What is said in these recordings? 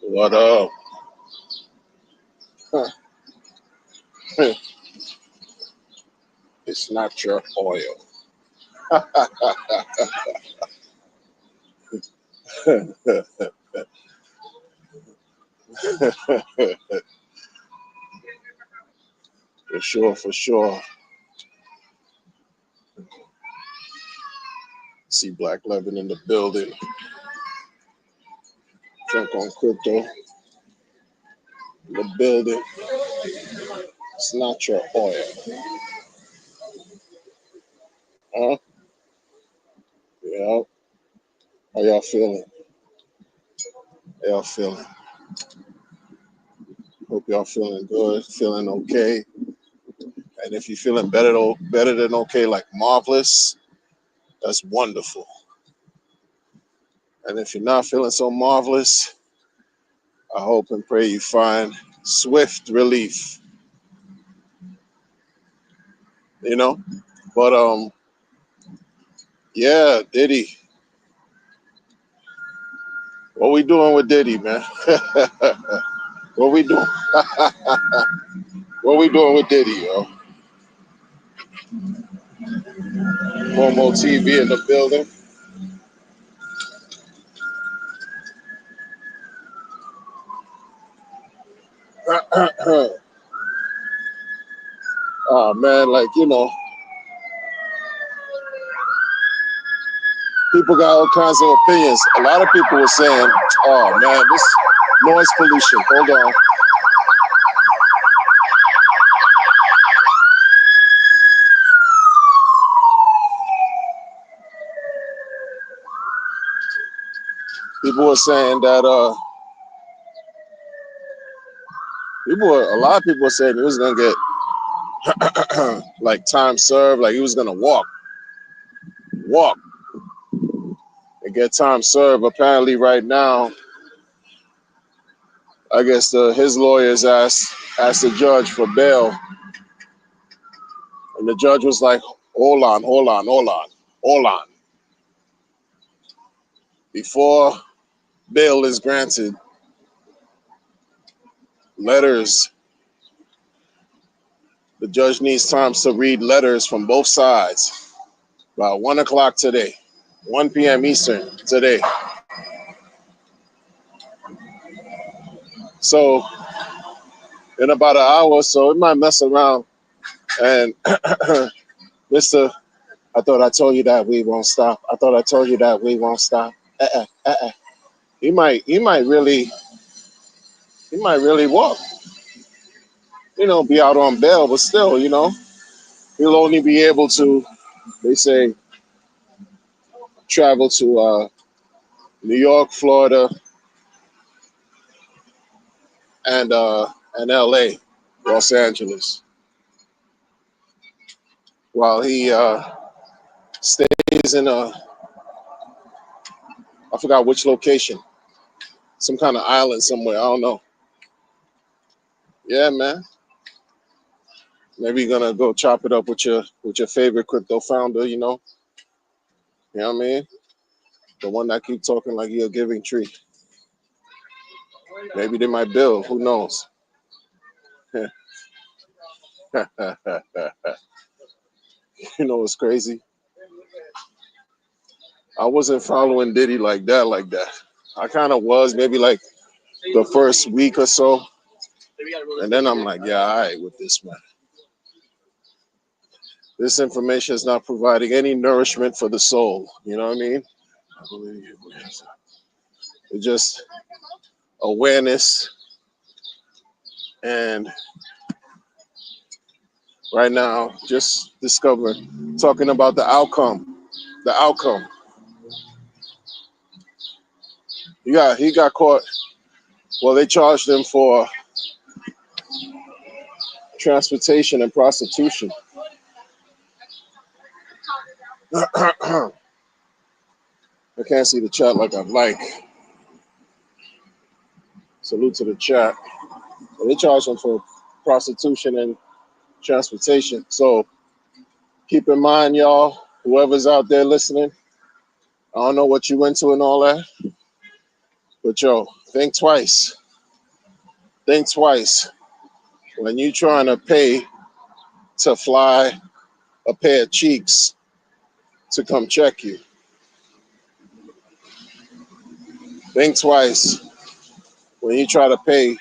What up? It's not your oil. For sure, for sure. See Black Levin in the building. Drunk on crypto in the building. It's not your oil. Huh? Yeah. How y'all feeling? How y'all feeling? Hope y'all feeling good, feeling okay. And if you're feeling better than okay, like marvelous, that's wonderful. And if you're not feeling so marvelous, I hope and pray you find swift relief. You know? But yeah, Diddy. What we doing with Diddy, man? What we doing? What we doing with Diddy, yo? Momo TV in the building. Oh man, like people got all kinds of opinions. A lot of people were saying, "Oh man, this noise pollution." Hold on. People were saying that a lot of people were saying he was gonna get like time served, like he was gonna walk, and get time served. Apparently, right now, I guess his lawyers asked the judge for bail, and the judge was like, "Hold on, hold on, hold on, hold on. Before bail is granted, letters. The judge needs time to read letters from both sides by 1 o'clock today, 1 p.m. Eastern today." So in about an hour or so, it might mess around. And Mister, I thought I told you that we won't stop. I thought I told you that we won't stop. He might really walk. Be out on bail, but still, he'll only be able to, they say, travel to New York, Florida, and L.A., Los Angeles, while he stays in I forgot which location, some kind of island somewhere. I don't know. Yeah, man. Maybe you're gonna go chop it up with your favorite crypto founder. You know what I mean? The one that keep talking like you're a giving tree. Maybe they might build. Who knows? What's crazy? I wasn't following Diddy like that, like that. I kind of was maybe like the first week or so, and then I'm like, yeah, all right with this man. This information is not providing any nourishment for the soul. You know what I mean? I believe it's just awareness, and right now, just discover talking about the outcome. The outcome. He got caught. Well, they charged him for transportation and prostitution. I can't see the chat like I'd like. Salute to the chat. Well, they charged him for prostitution and transportation. So keep in mind, y'all, whoever's out there listening, I don't know what you went to and all that, but yo, think twice. Think twice when you trying to pay to fly a pair of cheeks to come check you. Think twice when you try to pay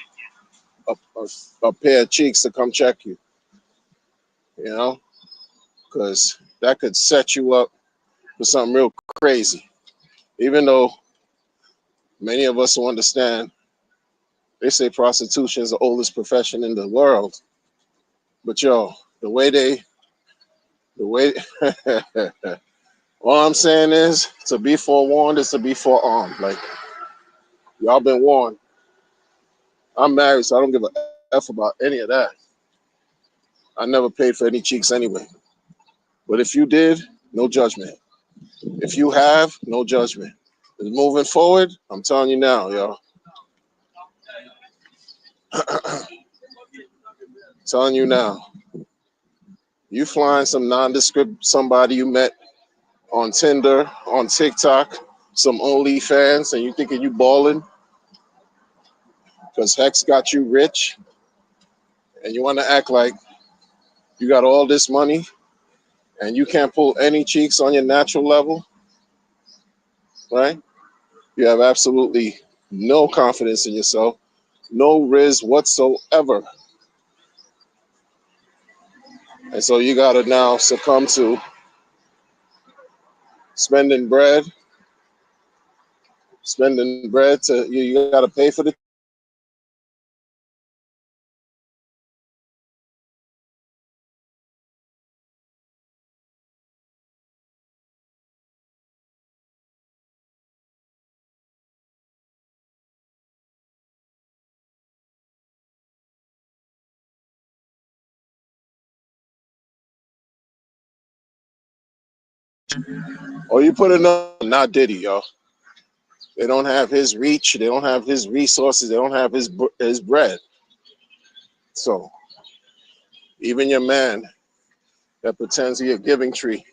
a pair of cheeks to come check you, you know, because that could set you up for something real crazy. Even though many of us will understand, they say prostitution is the oldest profession in the world. But yo, the way, all I'm saying is to be forewarned is to be forearmed. Like, y'all been warned. I'm married, so I don't give a F about any of that. I never paid for any cheeks anyway. But if you did, no judgment. If you have, no judgment. Moving forward, I'm telling you now, y'all. Telling you now. You flying some nondescript somebody you met on Tinder, on TikTok, some OnlyFans, and you thinking you balling because Hex got you rich, and you want to act like you got all this money and you can't pull any cheeks on your natural level, right? You have absolutely no confidence in yourself, no riz whatsoever. And so you got to now succumb to spending bread, to you got to pay for the. Or you put another, not Diddy, y'all. They don't have his reach. They don't have his resources. They don't have his bread. So even your man that pretends he a giving tree,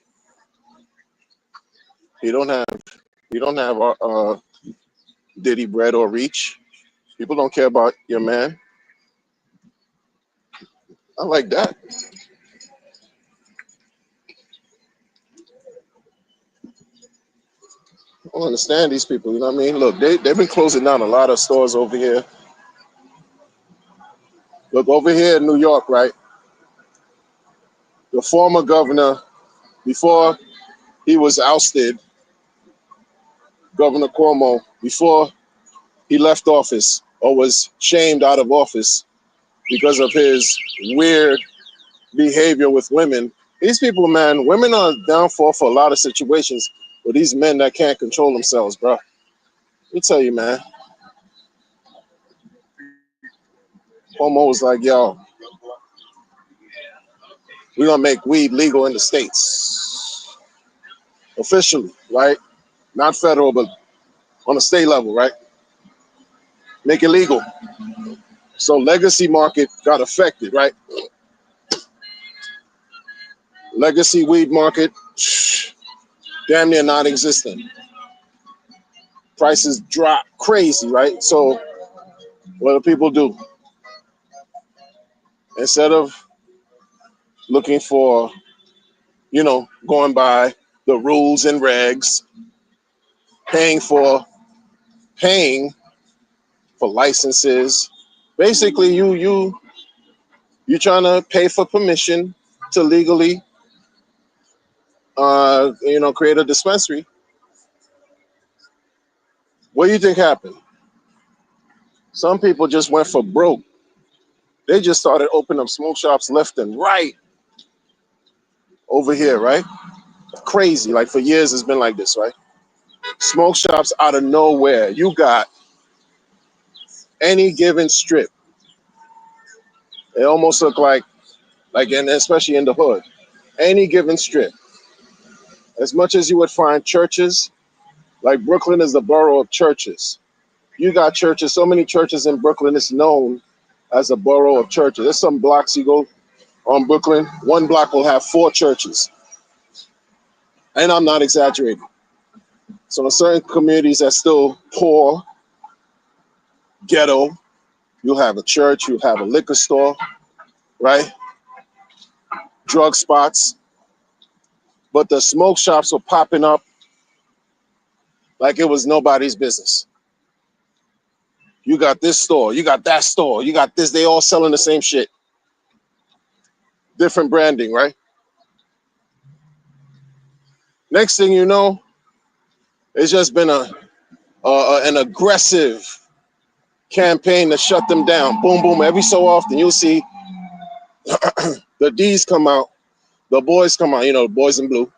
he don't have Diddy bread or reach. People don't care about your man. I like that. I don't understand these people. You know what I mean? Look, they've been closing down a lot of stores over here. Look, over here in New York, right? The former governor, before he was ousted, Governor Cuomo, before he left office or was shamed out of office because of his weird behavior with women. These people, man, women are downfall for a lot of situations with these men that can't control themselves, bro. Let me tell you, man. Cuomo was like, yo, we're going to make weed legal in the States. Officially, right? Not federal, but on a state level, right? Make it legal. So legacy market got affected, right? Legacy weed market, damn near non-existent. Prices drop crazy, right? So what do people do? Instead of looking for, going by the rules and regs, paying for licenses, basically you trying to pay for permission to legally, create a dispensary. What do you think happened? Some people just went for broke. They just started opening up smoke shops left and right over here, right? Crazy. Like for years, it's been like this, right? Smoke shops out of nowhere. You got any given strip. They almost look and especially in the hood, any given strip. As much as you would find churches, like Brooklyn is the borough of churches. You got churches, so many churches in Brooklyn, it's known as a borough of churches. There's some blocks you go on Brooklyn, one block will have 4 churches. And I'm not exaggerating. So in certain communities that's still poor, ghetto, You'll have a church, you'll have a liquor store, right? Drug spots. But the smoke shops were popping up like it was nobody's business. You got this store, you got that store, you got this. They all selling the same shit. Different branding, right? Next thing you know, it's just been an aggressive campaign to shut them down. Boom, boom. Every so often, you'll see the D's come out, the boys come out, the boys in blue.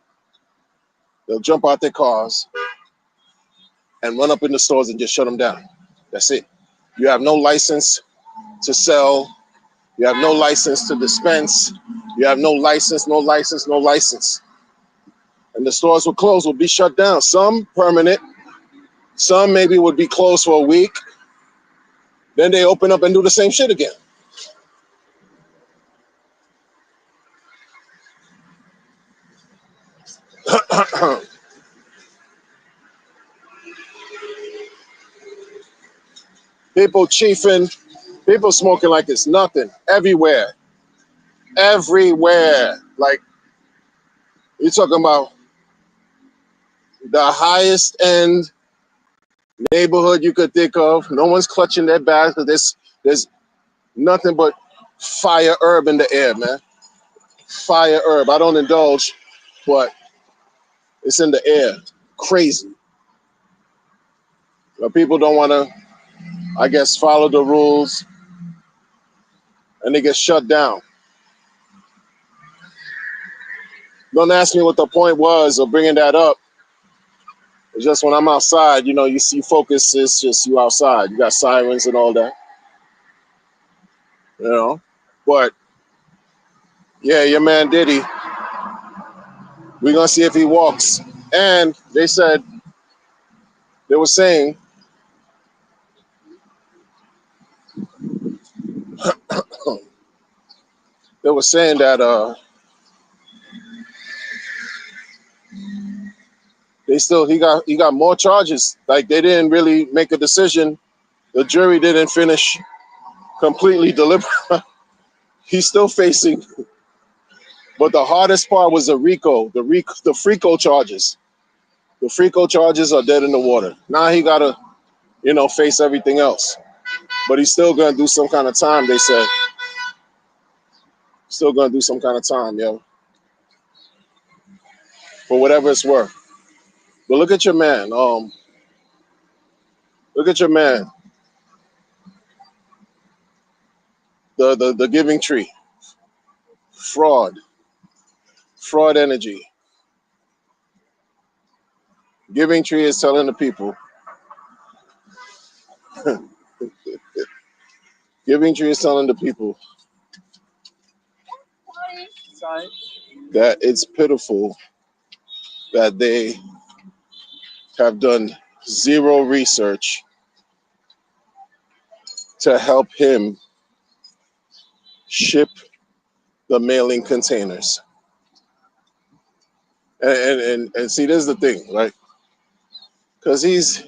They'll jump out their cars and run up in the stores and just shut them down. That's it. You have no license to sell. You have no license to dispense. You have no license, no license, no license. And the stores will close, will be shut down. Some permanent, some maybe would be closed for a week. Then they open up and do the same shit again. People chiefing, people smoking like it's nothing. Everywhere. Everywhere. Like, you're talking about the highest end neighborhood you could think of. No one's clutching their bags because there's nothing but fire herb in the air, man. Fire herb. I don't indulge, but it's in the air. Crazy. People don't want to, I guess, follow the rules, and they get shut down. Don't ask me what the point was of bringing that up. It's just when I'm outside, you see focus is just you outside. You got sirens and all that. But yeah, your man Diddy, we're going to see if he walks. And they were saying, that he got more charges. Like, they didn't really make a decision. The jury didn't finish completely deliberate. He's still facing. But the hardest part was the FRICO charges. The FRICO charges are dead in the water. Now he got to, face everything else. But he's still going to do some kind of time, they said. Still going to do some kind of time, for whatever it's worth. But look at your man. Look at your man. The giving tree. Fraud energy. Giving tree is telling the people. Giving tree is telling the people that it's pitiful that they have done zero research to help him ship the mailing containers. And see, this is the thing, right? Because he's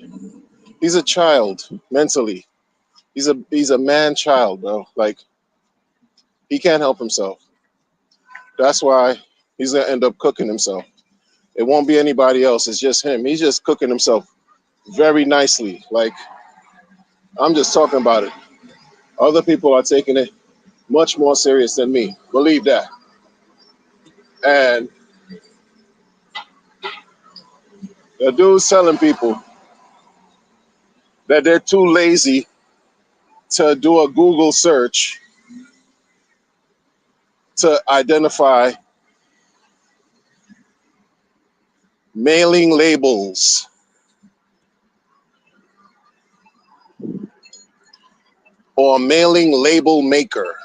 a child mentally. He's a man child, bro. Like, he can't help himself. That's why he's gonna end up cooking himself. It won't be anybody else. It's just him. He's just cooking himself very nicely. Like, I'm just talking about it. Other people are taking it much more serious than me. Believe that. And the dude's telling people that they're too lazy to do a Google search to identify mailing labels or mailing label maker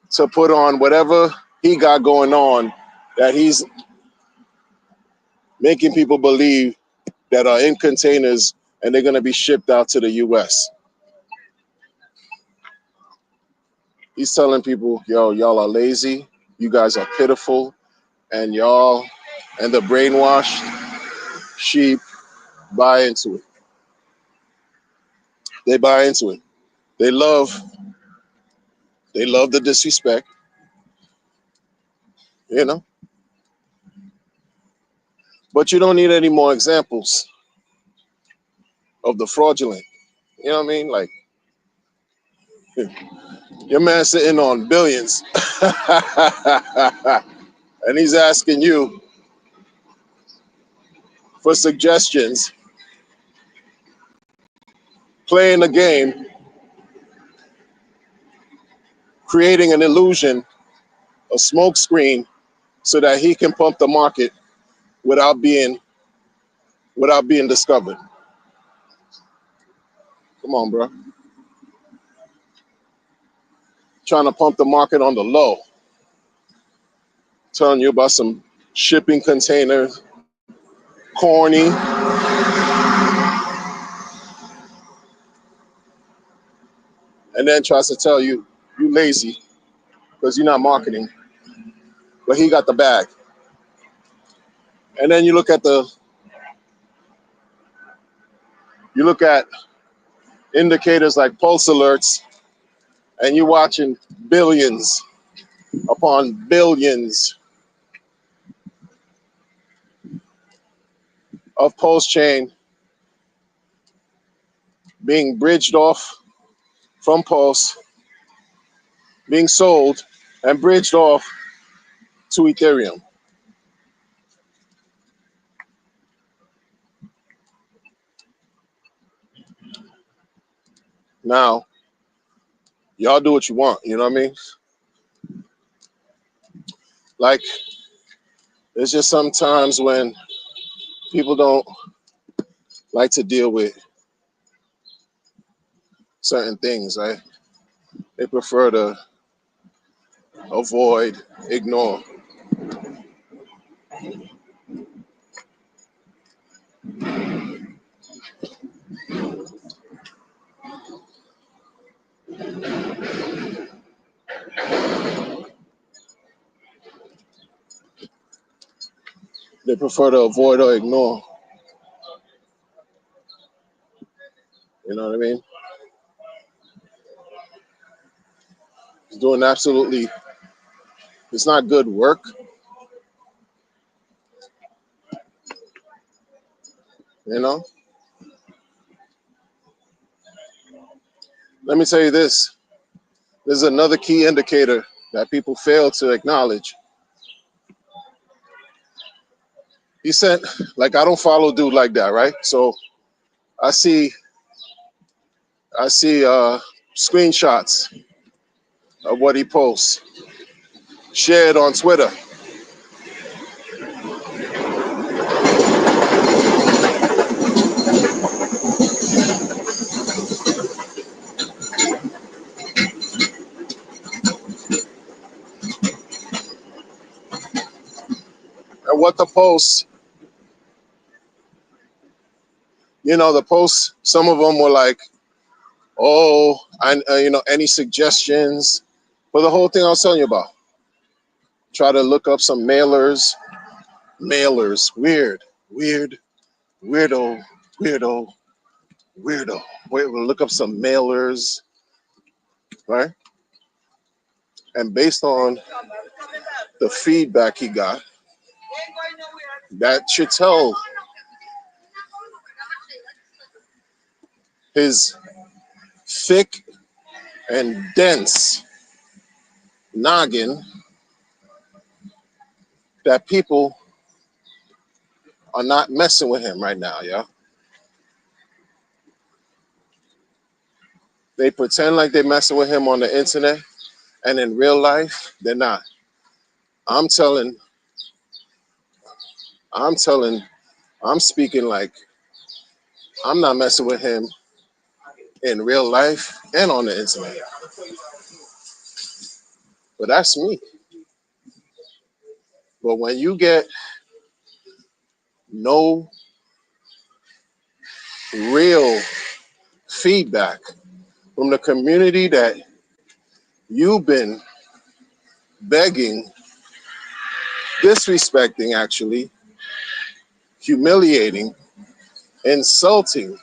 to put on whatever he got going on that he's making people believe that are in containers and they're going to be shipped out to the US. He's telling people, y'all are lazy, you guys are pitiful, and y'all and the brainwashed sheep buy into it. They buy into it. They love the disrespect, you know. But you don't need any more examples of the fraudulent. You know what I mean? Like your man sitting on billions, and he's asking you for suggestions, playing a game, creating an illusion, a smoke screen, so that he can pump the market without being discovered. Come on, bro. Trying to pump the market on the low. Telling you about some shipping containers, corny. And then tries to tell you you lazy because you're not marketing, but he got the bag. And then you look at indicators like pulse alerts, and you're watching billions upon billions of pulse chain being bridged off from pulse, being sold and bridged off to Ethereum. Now, y'all do what you want, you know what I mean? Like, it's just sometimes when people don't like to deal with certain things, right? They prefer to avoid, ignore. They prefer to avoid or ignore. You know what I mean? It's doing absolutely, it's not good work, you know? Let me tell you this. This is another key indicator that people fail to acknowledge. He said, like, I don't follow dude like that, right? So I see screenshots of what he posts, shared on Twitter. And what the posts, the posts, some of them were like, oh, any suggestions for the whole thing I was telling you about. Try to look up some mailers, weird, weirdo, weirdo, weirdo. Wait, we'll look up some mailers, right? And based on the feedback he got, that should tell his thick and dense noggin that people are not messing with him right now, yeah. They pretend like they're messing with him on the internet, and in real life, they're not. I'm telling, I'm telling, I'm speaking like I'm not messing with him in real life and on the internet. But that's me. But when you get no real feedback from the community that you've been begging, disrespecting, actually, humiliating, insulting,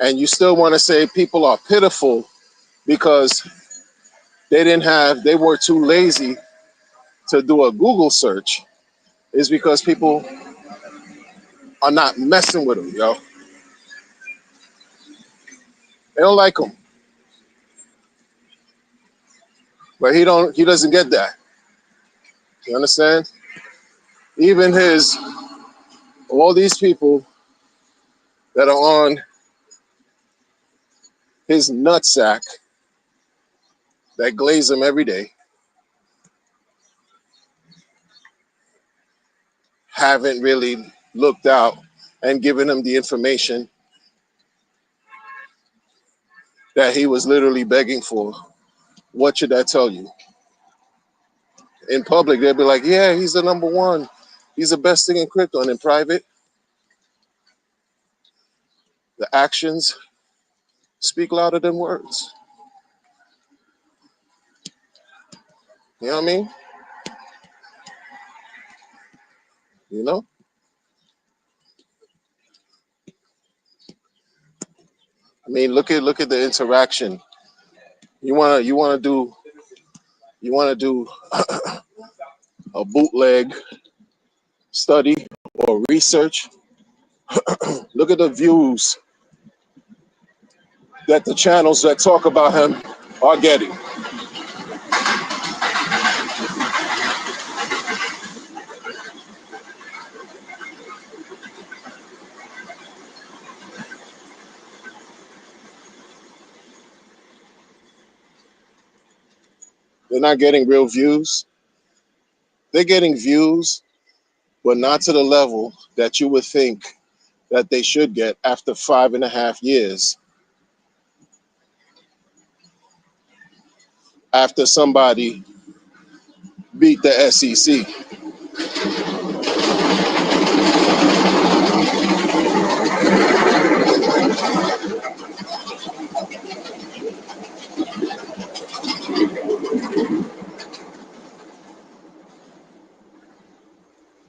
And you still want to say people are pitiful because they were too lazy to do a Google search, is because people are not messing with him, yo. They don't like him. But he doesn't get that. You understand? Even all these people that are on his nutsack that glaze him every day haven't really looked out and given him the information that he was literally begging for. What should that tell you? In public, they'll be like, yeah, he's the number one. He's the best thing in crypto. And in private, the actions speak louder than words. You know what I mean? You know? I mean, look at the interaction. You wanna do a bootleg study or research. Look at the views that the channels that talk about him are getting. They're not getting real views. They're getting views, but not to the level that you would think that they should get after 5.5 years after somebody beat the SEC.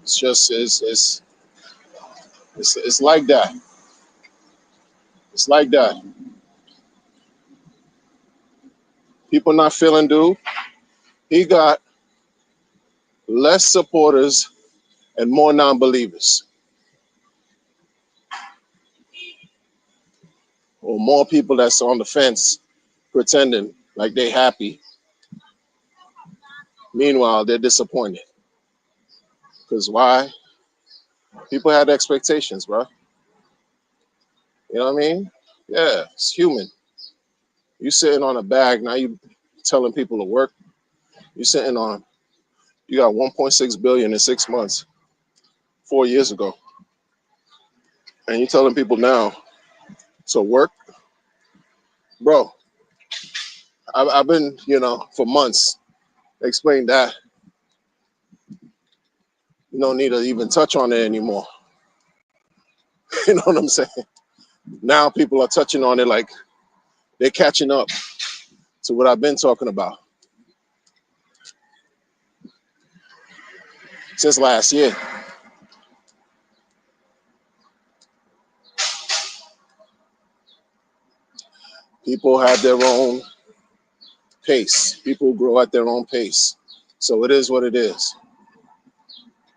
It's just it's like that. It's like that. People not feeling dude. He got less supporters and more non-believers, or more people that's on the fence pretending like they happy. Meanwhile, they're disappointed. Because why? People had expectations, bro. You know what I mean? Yeah, it's human. You sitting on a bag, now you telling people to work. You got 1.6 billion in 6 months, 4 years ago. And you telling people now to work? Bro, I've been, for months explain that. You don't need to even touch on it anymore. You know what I'm saying? Now people are touching on it like they're catching up to what I've been talking about since last year. People have their own pace. People grow at their own pace. So it is what it is.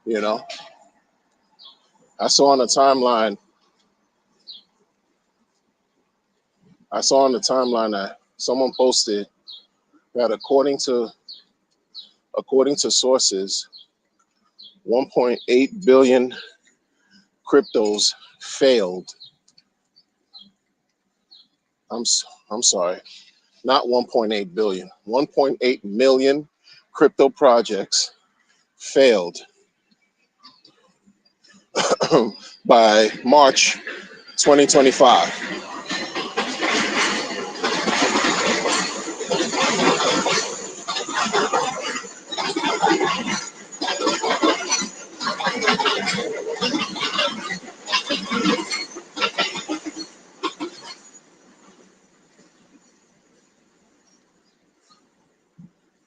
You know, I saw on the timeline, that someone posted that according to sources, 1.8 billion cryptos failed. I'm sorry, not 1.8 billion. 1.8 million crypto projects failed by March 2025.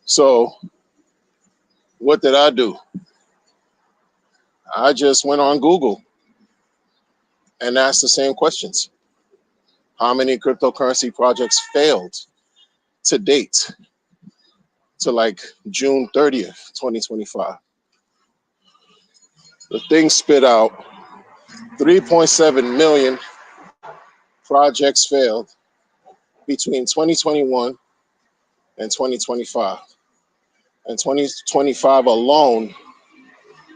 So what did I do? I just went on Google and asked the same questions. How many cryptocurrency projects failed to date to like June 30th, 2025? The thing spit out 3.7 million projects failed between 2021 and 2025. And 2025 alone,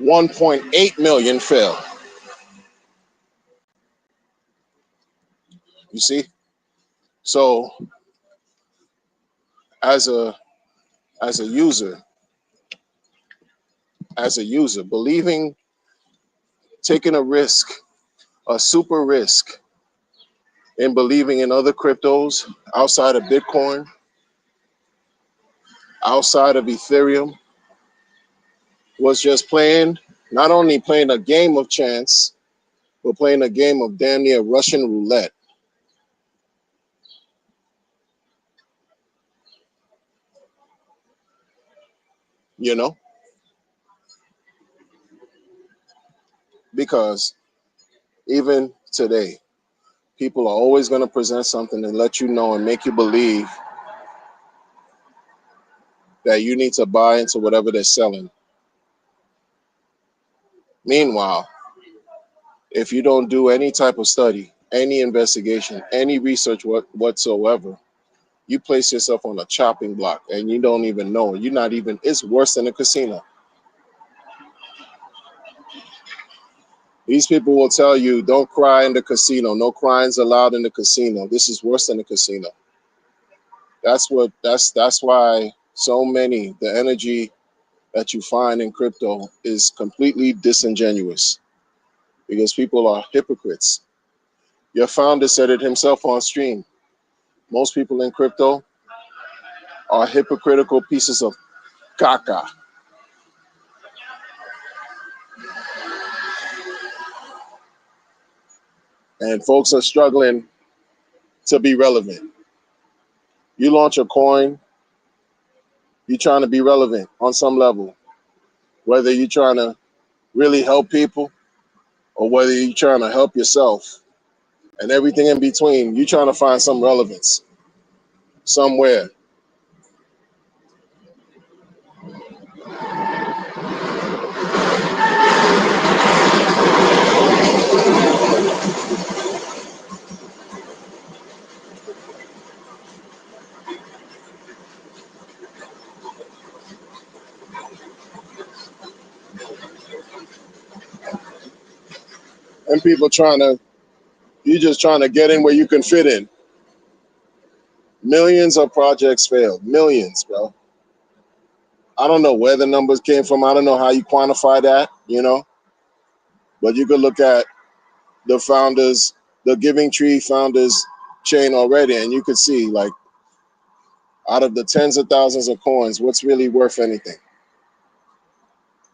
1.8 million failed. You see? So as a as a user, believing, taking a risk, a super risk in believing in other cryptos outside of Bitcoin, outside of Ethereum, was just playing, not only playing a game of chance, but playing a game of damn near Russian roulette. You know, because even today, people are always going to present something and let you know and make you believe that you need to buy into whatever they're selling. Meanwhile, if you don't do any type of study, any investigation, any research whatsoever, you place yourself on a chopping block and you don't even know. You're not even, it's worse than a casino. These people will tell you, don't cry in the casino. No crying's allowed in the casino. This is worse than a casino. That's why so many, the energy that you find in crypto is completely disingenuous because people are hypocrites. Your founder said it himself on stream. Most people in crypto are hypocritical pieces of caca. And folks are struggling to be relevant. You launch a coin, you're trying to be relevant on some level, whether you're trying to really help people or whether you're trying to help yourself and everything in between, you're trying to find some relevance somewhere. And people you're just trying to get in where you can fit in. Millions of projects failed. Millions, bro. I don't know where the numbers came from. I don't know how you quantify that, but you could look at the founders, the Giving Tree founders chain already, and you could see, like, out of the tens of thousands of coins, what's really worth anything?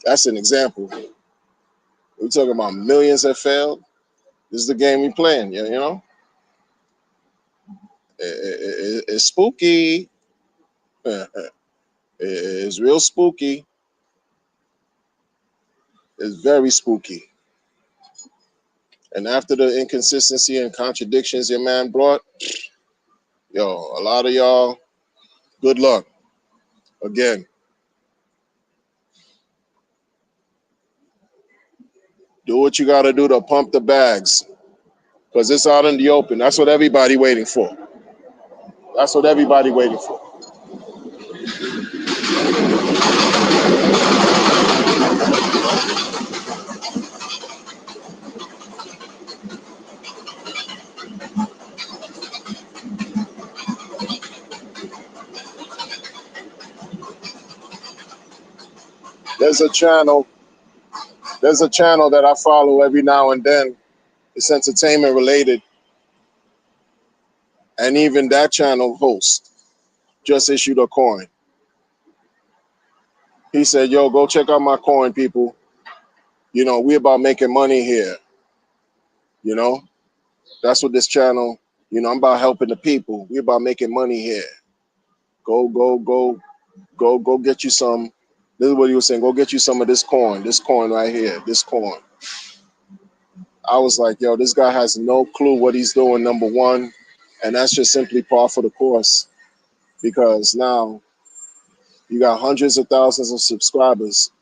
That's an example. We're talking about millions that failed. This is the game we playing, It's spooky. It's real spooky. It's very spooky. And after the inconsistency and contradictions your man brought, a lot of y'all, good luck. Again, do what you got to do to pump the bags because it's out in the open. That's what everybody waiting for. That's what everybody waiting for. There's a channel. There's a channel that I follow every now and then. It's entertainment related. And even that channel host just issued a coin. He said, yo, go check out my coin, people. We about making money here. That's what this channel, I'm about helping the people. We about making money here. Go get you some. This is what he was saying. Go get you some of this coin right here, this coin. I was like, yo, this guy has no clue what he's doing, number one. And that's just simply par for the course because now you got hundreds of thousands of subscribers,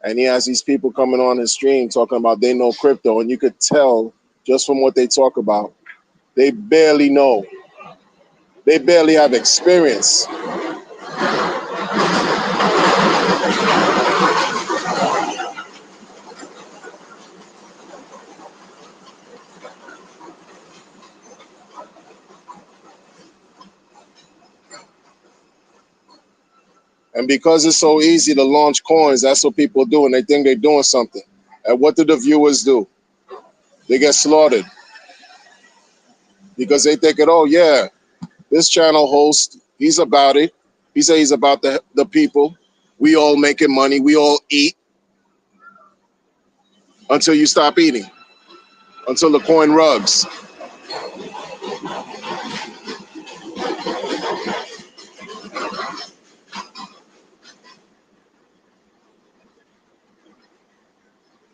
and he has these people coming on his stream talking about they know crypto, and you could tell just from what they talk about, they barely know. They barely have experience. And because it's so easy to launch coins, that's what people do, and they think they're doing something. And what do the viewers do? They get slaughtered because they think, oh yeah, this channel host, he's about it. He said he's about the people. We all making money. We all eat until you stop eating, until the coin rugs.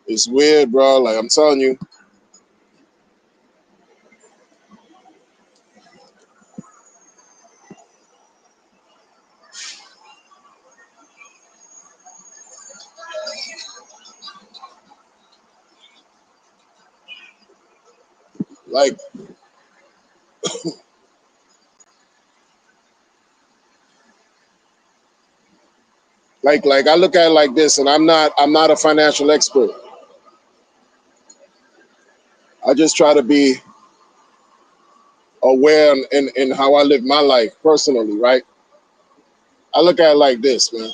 It's weird, bro. Like I'm telling you, like like I look at it like this, and I'm not a financial expert. I just try to be aware in how I live my life personally, right? I look at it like this, man.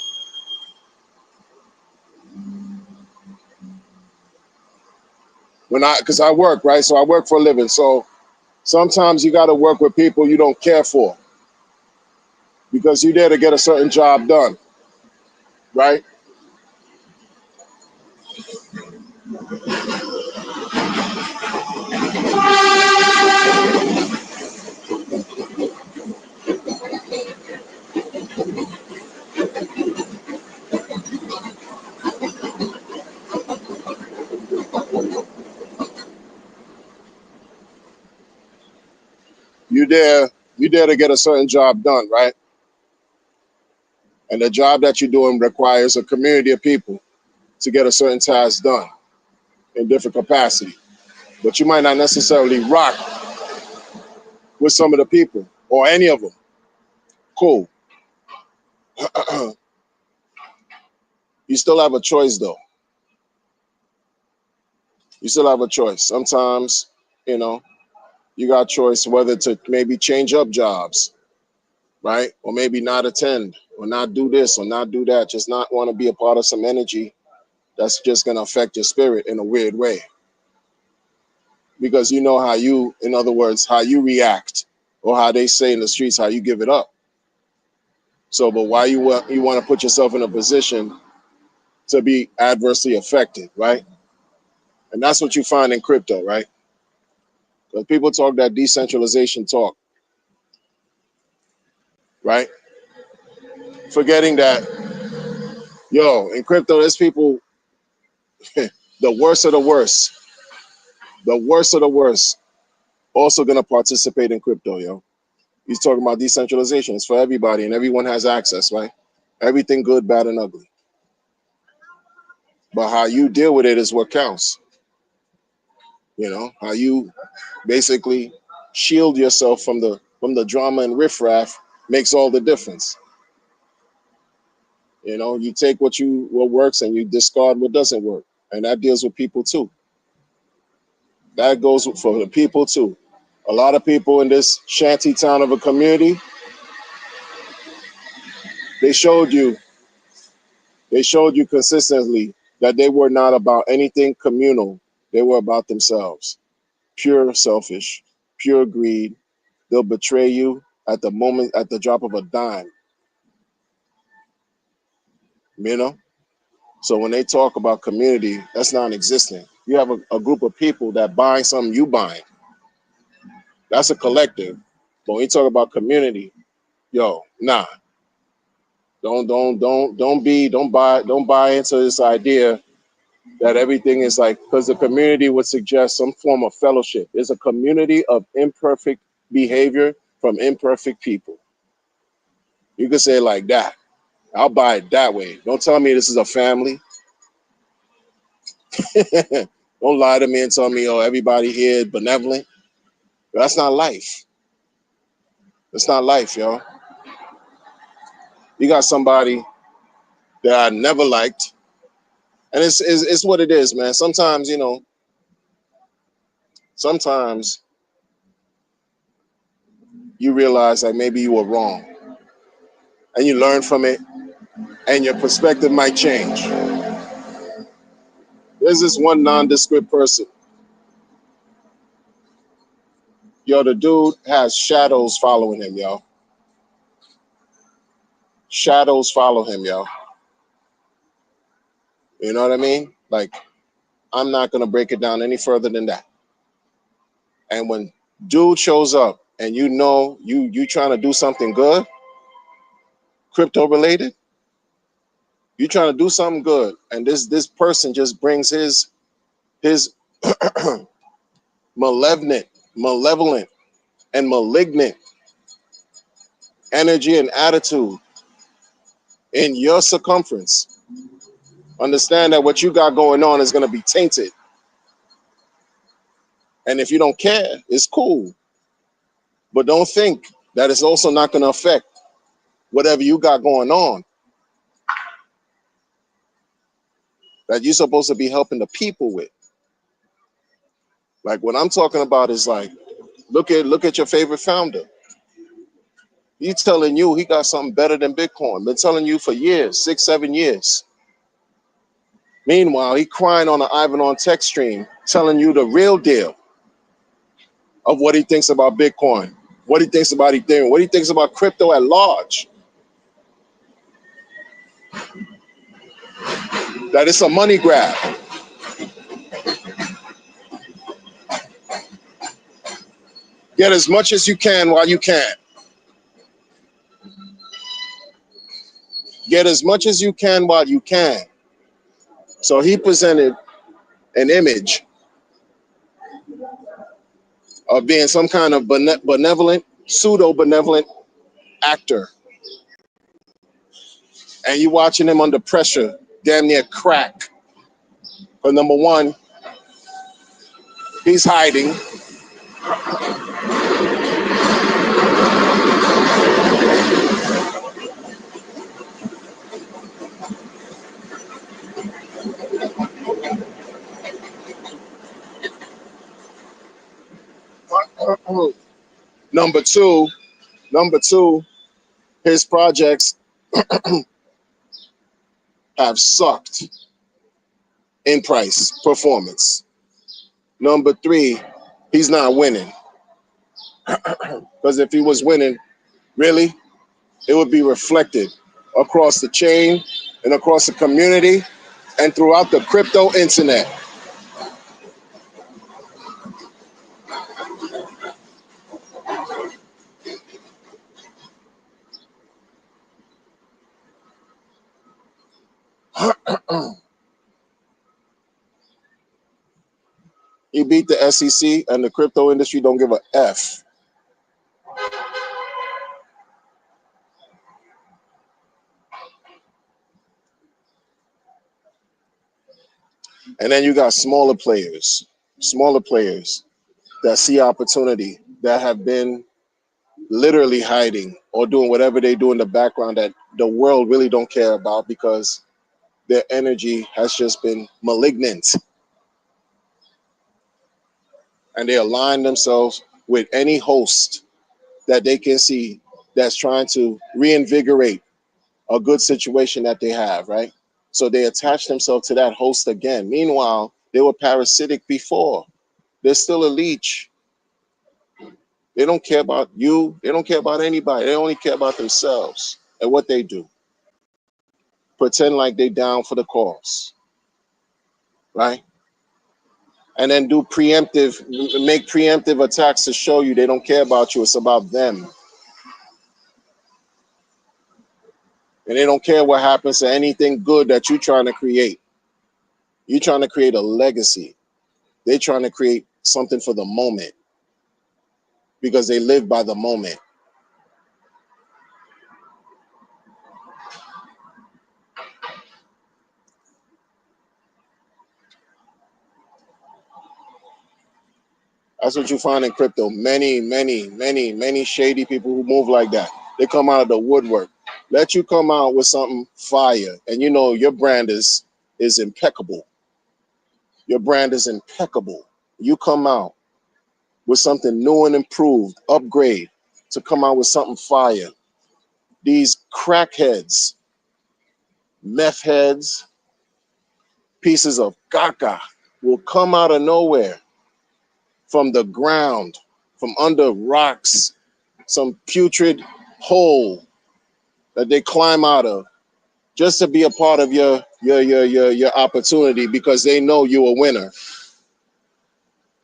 Because I work, right? So I work for a living. So sometimes you got to work with people you don't care for because you're there to get a certain job done, right? You there, you there to get a certain job done, right? And the job that you're doing requires a community of people to get a certain task done in different capacity. But you might not necessarily rock with some of the people or any of them. Cool. You still have a choice though. You still have a choice. Sometimes, you know, you got a choice whether to maybe change up jobs, right? Or maybe not attend or not do this or not do that. Just not want to be a part of some energy that's just going to affect your spirit in a weird way. Because you know how you, in other words, how you react or how they say in the streets, how you give it up. So, but why you want to put yourself in a position to be adversely affected, right? And that's what you find in crypto, right? Because people talk that decentralization talk, right? Forgetting that, yo, in crypto, there's people, the worst of the worst, the worst of the worst, also gonna participate in crypto, yo. He's talking about decentralization. It's for everybody and everyone has access, right? Everything good, bad, and ugly. But how you deal with it is what counts. You know, how you basically shield yourself from the drama and riffraff makes all the difference. You know, you take what works and you discard what doesn't work. And that deals with people too. That goes for the people too. A lot of people in this shanty town of a community, they showed you, they showed you consistently that they were not about anything communal. They were about themselves. Pure selfish, pure greed. They'll betray you at the moment, at the drop of a dime. You know? So when they talk about community, that's non-existent. You have a group of people that buy something you buying. That's a collective. But when you talk about community, yo, nah. Don't buy into this idea that everything is like, because the community would suggest some form of fellowship. It's a community of imperfect behavior from imperfect people. You could say it like that. I'll buy it that way. Don't tell me this is a family. Don't lie to me and tell me, oh, everybody here is benevolent. That's not life. That's not life, yo. You got somebody that I never liked. And it's what it is, man. Sometimes, sometimes you realize that maybe you were wrong. And you learn from it, and your perspective might change. There's this one nondescript person. Yo, the dude has shadows following him, yo. Shadows follow him, yo. You know what I mean? Like, I'm not going to break it down any further than that. And when dude shows up and you trying to do something good, crypto related, you trying to do something good, and this person just brings his malevolent, and malignant energy and attitude in your circumference. Understand that what you got going on is going to be tainted. And if you don't care, it's cool. But don't think that it's also not going to affect whatever you got going on that you're supposed to be helping the people with. Like what I'm talking about is like, look at your favorite founder. He's telling you he got something better than Bitcoin. Been telling you for years, 6-7 years. Meanwhile, he crying on an Ivan on text stream, telling you the real deal of what he thinks about Bitcoin, what he thinks about Ethereum, what he thinks about crypto at large. That it's a money grab. Get as much as you can while you can. Get as much as you can while you can. So he presented an image of being some kind of benevolent, pseudo-benevolent actor. And you watching him under pressure, damn near crack. But number one, he's hiding. Number two, his projects have sucked in price performance. Number three, he's not winning. Because if he was winning, really, it would be reflected across the chain and across the community and throughout the crypto internet. He beat the SEC, and the crypto industry don't give a F. And then you got smaller players that see opportunity, that have been literally hiding or doing whatever they do in the background that the world really don't care about because their energy has just been malignant. And they align themselves with any host that they can see that's trying to reinvigorate a good situation that they have, right? So they attach themselves to that host again. Meanwhile, they were parasitic before. They're still a leech. They don't care about you. They don't care about anybody. They only care about themselves and what they do. Pretend like they down for the cause, right? And then make preemptive attacks to show you they don't care about you. It's about them. And they don't care what happens to anything good that you're trying to create. You're trying to create a legacy. They're trying to create something for the moment. because they live by the moment. That's what you find in crypto. Many shady people who move like that. They come out of the woodwork. Let you come out with something fire, and you know your brand is impeccable. Your brand is impeccable. You come out with something new and improved, upgrade, to come out with something fire. These crackheads, meth heads, pieces of caca will come out of nowhere, from the ground, from under rocks, some putrid hole that they climb out of, just to be a part of your opportunity, because they know you're a winner.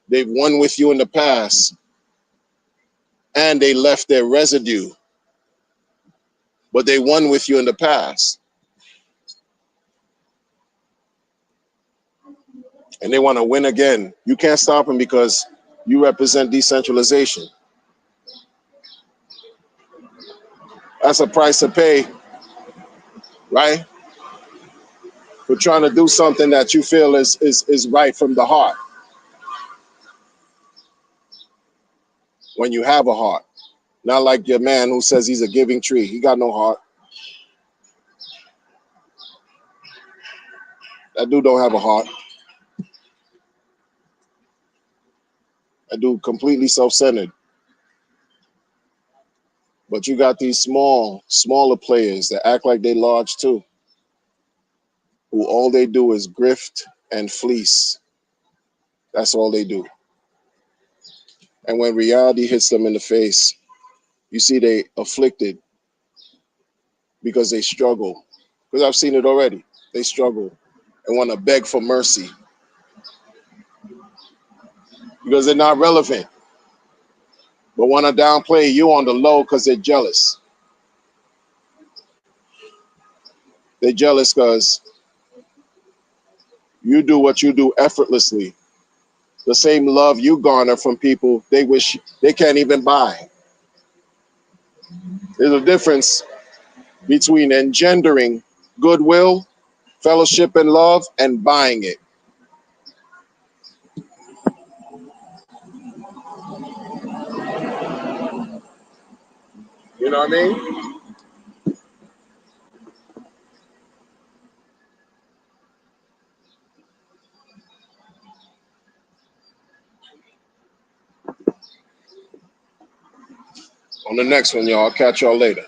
They've won with you in the past, and they left their residue, but they won with you in the past. And they want to win again. You can't stop them because you represent decentralization. That's a price to pay, right? For trying to do something that you feel is right from the heart. When you have a heart. Not like your man who says he's a giving tree. He got no heart. That dude don't have a heart. That dude completely self-centered. But you got these smaller players that act like they large too, who all they do is grift and fleece. That's all they do. And when reality hits them in the face, you see they afflicted because they struggle. Because I've seen it already. They struggle and want to beg for mercy because they're not relevant, but want to downplay you on the low because they're jealous. They're jealous because you do what you do effortlessly. The same love you garner from people they wish they can't even buy. There's a difference between engendering goodwill, fellowship, and love and buying it. You know what I mean? On the next one, y'all. I'll catch y'all later.